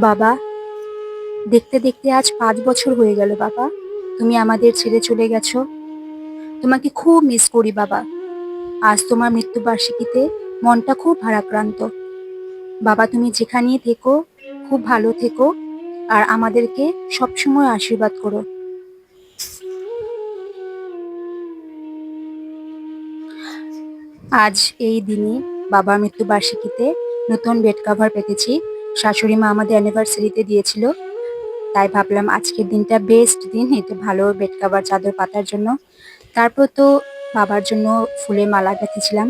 বাবা, দেখতে দেখতে আজ 5 বছর হয়ে গেল বাবা। তুমি আমাদের ছেড়ে চলে গেছো। তোমাকে খুব মিস করি বাবা। আজ তোমার মৃত্যুবার্ষিকীতে মনটা খুব ভারাক্রান্ত। বাবা, তুমি যেখানেই থেকো খুব ভালো থেকো, আর আমাদেরকে সবসময় আশীর্বাদ করো। আজ এই দিনে বাবার মৃত্যুবার্ষিকীতে নতুন বেড কভার পেতেছি। শাশুড়ি মা আমাদের অ্যানিভার্সারিতে দিয়েছিল, তাই ভাবলাম আজকের দিনটা বেস্ট দিন, এটা ভালো বেড কভার চাদর পাতার জন্য। তারপর তো বাবার জন্য ফুলের মালা গেঁথেছিলাম।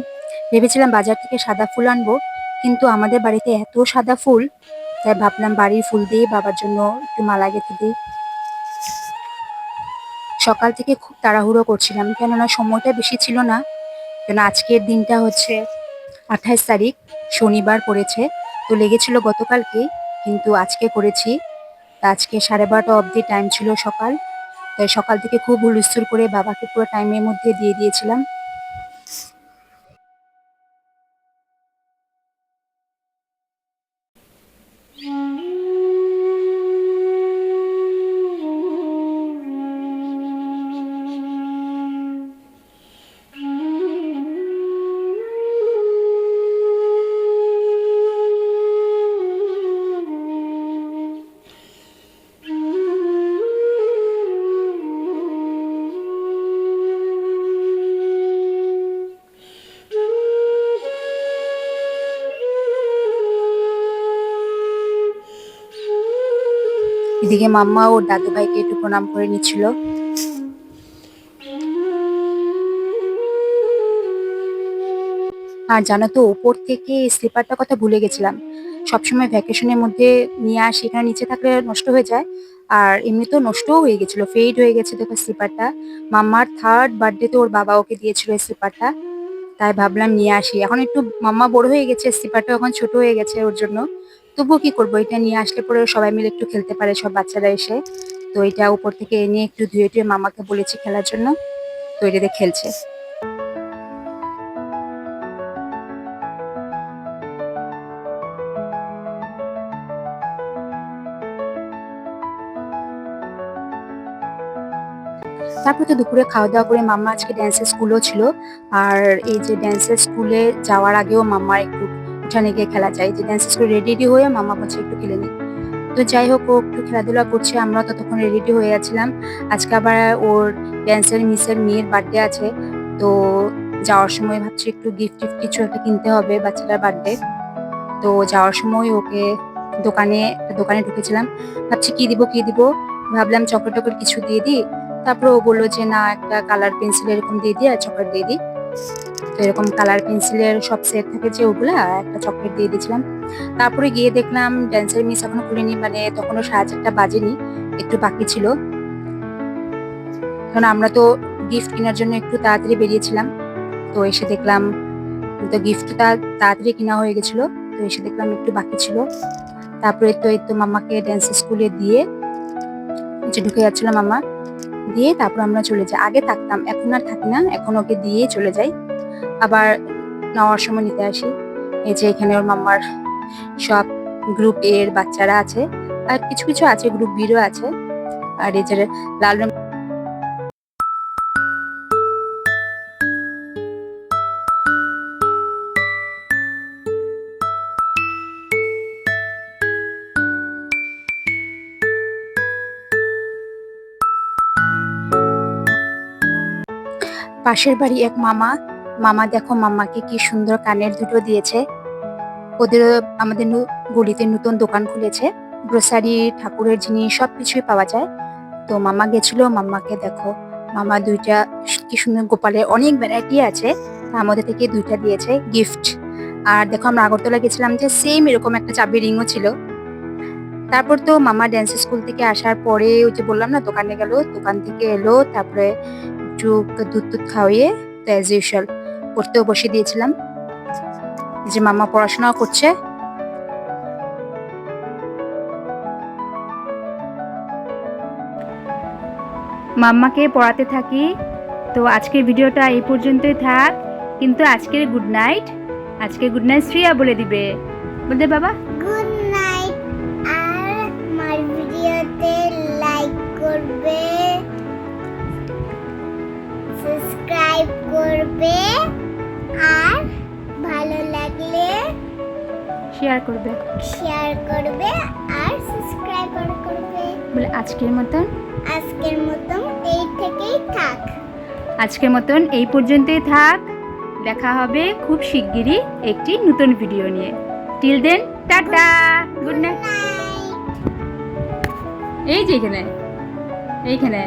ভেবেছিলাম বাজার থেকে সাদা ফুল আনবো, কিন্তু আমাদের বাড়িতে এত সাদা ফুল, তাই ভাবলাম বাড়ির ফুল দিয়ে বাবার জন্য একটু মালা গেঁথে দিই। সকাল থেকে খুব তাড়াহুড়ো করছিলাম, কেননা সময়টা বেশি ছিল না। কেন আজকের দিনটা হচ্ছে 28 তারিখ, শনিবার পড়েছে। তো লেগেছিল গতকালকে, কিন্তু আজকে করেছি। তা আজকে 12:30 অবধি টাইম ছিল সকাল, তাই সকাল থেকে খুব হুলস্থুল করে বাবাকে পুরো টাইমের মধ্যে দিয়ে দিয়েছিলাম। এদিকে মাম্মা ওর দাদু ভাইকে একটু প্রণাম করে নিচ্ছিল। আর জানো তো, ওপর থেকে স্লিপারটার কথা ভুলে গেছিলাম। সবসময় ভ্যাকেশনের মধ্যে নিয়ে আসি, এখানে নিচে থাকলে নষ্ট হয়ে যায়। আর এমনিতেও নষ্টও হয়ে গেছিল, ফেড হয়ে গেছে দেখো স্লিপারটা। মাম্মার 3rd বার্থডেতে ওর বাবা ওকে দিয়েছিল এই স্লিপারটা, তাই ভাবলাম নিয়ে আসি। এখন একটু মাম্মা বড় হয়ে গেছে, স্লিপারটা এখন ছোট হয়ে গেছে ওর জন্য। তবুও কি করবো, এটা নিয়ে আসলে পরে সবাই মিলে একটু খেলতে পারে, সব বাচ্চারা এসে। তো এটা উপর থেকে এনে একটু ধুয়ে টুয়ে মামাকে বলেছি খেলার জন্য, তো এটাতে খেলছে। তারপর তো দুপুরে খাওয়া দাওয়া করে মাম্মা আজকে ড্যান্সের স্কুলও ছিল। আর এই যে ড্যান্সের স্কুলে যাওয়ার আগেও মাম্মার একটু উঠানে গিয়ে খেলা যায়, যে ড্যান্সের স্কুল রেডি হয়ে মাম্মা বলছে একটু খেলে নি। তো যাই হোক, ও একটু খেলাধুলা করছে, আমরা ততক্ষণ রেডি হয়ে যাচ্ছিলাম। আজকে আবার ওর ড্যান্সের মিসের মেয়ের বার্থডে আছে। তো যাওয়ার সময় ভাবছি একটু গিফট টিফট কিছু একটা কিনতে হবে, বাচ্চাটার বার্থডে। তো যাওয়ার সময় ওকে দোকানে ঢুকেছিলাম, ভাবছি কি দিব কি দিব। ভাবলাম চকলেট টকলেট কিছু দিয়ে দিই। তারপর ও বললো যে না, একটা কালার পেন্সিল এরকম দিয়ে দিই আর চকলেট দিয়ে দিই। তো এরকম কালার পেন্সিলের সব সেট থাকে যে, ওগুলা আর একটা চকলেট দিয়ে দিয়েছিলাম। তারপরে গিয়ে দেখলাম ড্যান্সের মিস এখনো খুলেনি, মানে তখনও 4:30 বাজেনি, একটু বাকি ছিল। কারণ আমরা তো গিফট কেনার জন্য একটু তাড়াতাড়ি বেরিয়েছিলাম। তো এসে দেখলাম তো গিফটটা তাড়াতাড়ি কেনা হয়ে গেছিল। তো এসে দেখলাম একটু বাকি ছিল। তারপরে তো এই তো মাম্মাকে ড্যান্স স্কুলে দিয়ে যে ঢুকে যাচ্ছিল মাম্মা, দিয়ে তারপর আমরা চলে যাই। আগে থাকতাম, এখন আর থাকি না, এখন ওকে দিয়ে চলে যাই। আবার নেওয়ার সময় নিতে আসি। এই যে এখানে ওর মাম্মার সব গ্রুপ এর বাচ্চারা আছে, আর কিছু কিছু আছে গ্রুপ বিরও আছে। আর এই যে লাল রং পাশের বাড়ি এক মামা। মামা দেখো মাম্মাকে কি সুন্দর কানের দুটো দিয়েছে। ওদের আমাদের গলিতে নতুন দোকান খুলেছে, গ্রোসারি ঠাকুরের জিনিস সবকিছুই পাওয়া যায়। তো মামা গেছিল, মাম্মাকে দেখো মামা দুইটা কি সুন্দর গোপালের অনেক ভ্যারাইটি আছে, তার মধ্যে থেকে দুইটা দিয়েছে গিফট। আর দেখো আমরা আগরতলা গেছিলাম, যে সেম এরকম একটা চাবি রিংও ছিল। তারপর তো মামা ড্যান্স স্কুল থেকে আসার পরে ওই যে বললাম না, দোকানে গেল, দোকান থেকে এলো, তারপরে একটু দুধ টুধ খাওয়িয়ে তো অ্যাজ ইউজুয়াল পড়তেও বসে দিয়েছিলাম। এই যে মামা পড়াশোনাও করছে। মাম্মাকে পড়াতে থাকি। তো আজকের ভিডিওটা এই পর্যন্তই থাক, কিন্তু আজকের গুড নাইট, শ্রেয়া বলে দিবে। বলতে বাবা গুড নাইট। আর শেয়ার করবে আর সাবস্ক্রাইব করবে। বলে আজকের মতন এই থেকেই থাক। আজকের মতন এই পর্যন্তই থাক। দেখা হবে খুব শিগগিরই একটি নতুন ভিডিও নিয়ে। Till then tata, good night. এই যে এইখানে